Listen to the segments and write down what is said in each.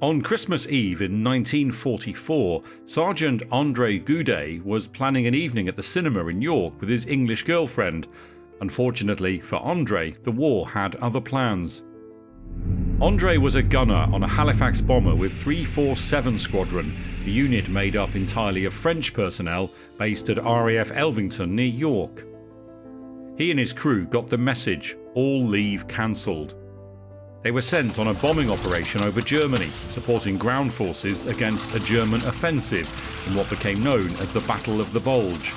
On Christmas Eve in 1944, Sergeant André Goudet was planning an evening at the cinema in York with his English girlfriend. Unfortunately for André, the war had other plans. André was a gunner on a Halifax bomber with 347 Squadron, a unit made up entirely of French personnel based at RAF Elvington near York. He and his crew got the message, all leave cancelled. They were sent on a bombing operation over Germany, supporting ground forces against a German offensive in what became known as the Battle of the Bulge.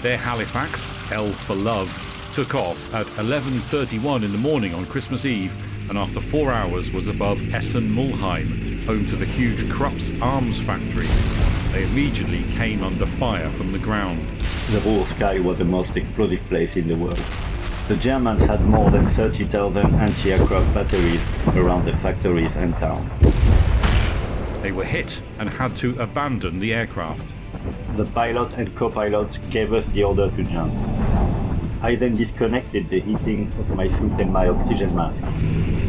Their Halifax, L for Love, took off at 11:31 in the morning on Christmas Eve, and after 4 hours was above Essen-Mulheim, home to the huge Krupp's arms factory. They immediately came under fire from the ground. The Ruhr sky was the most explosive place in the world. The Germans had more than 30,000 anti-aircraft batteries around the factories and town. They were hit and had to abandon the aircraft. The pilot and co-pilot gave us the order to jump. I then disconnected the heating of my suit and my oxygen mask.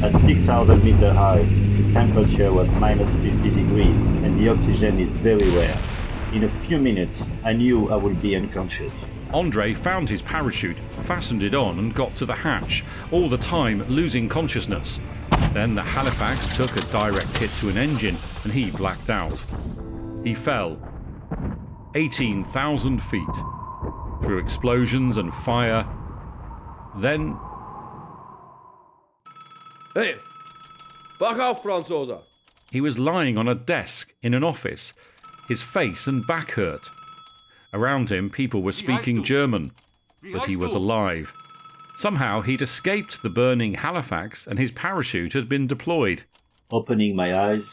At 6,000 meters high, the temperature was minus 50 degrees and the oxygen is very rare. In a few minutes, I knew I would be unconscious. André found his parachute, fastened it on and got to the hatch, all the time losing consciousness. Then the Halifax took a direct hit to an engine and he blacked out. He fell 18,000 feet through explosions and fire. Then... Hey! Fuck off, Franzosen! He was lying on a desk in an office. His face and back hurt. Around him, people were speaking German, but he was alive. Somehow, he'd escaped the burning Halifax and his parachute had been deployed. Opening my eyes,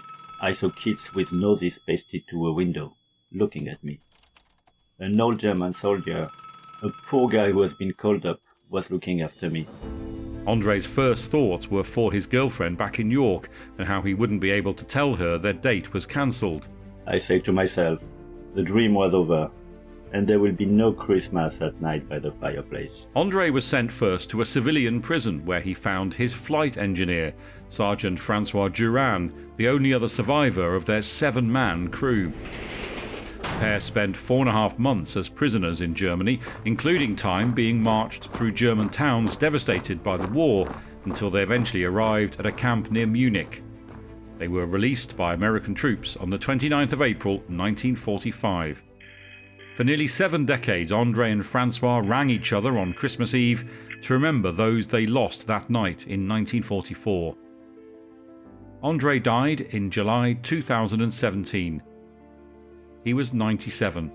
I saw kids with noses pasted to a window, looking at me. An old German soldier, a poor guy who has been called up, was looking after me. André's first thoughts were for his girlfriend back in York and how he wouldn't be able to tell her their date was cancelled. I said to myself, the dream was over, and there will be no Christmas at night by the fireplace. André was sent first to a civilian prison where he found his flight engineer, Sergeant Francois Durand, the only other survivor of their 7-man crew. The pair spent 4.5 months as prisoners in Germany, including time being marched through German towns devastated by the war, until they eventually arrived at a camp near Munich. They were released by American troops on the 29th of April 1945. For nearly 7 decades, André and Francois rang each other on Christmas Eve to remember those they lost that night in 1944. André died in July 2017. He was 97.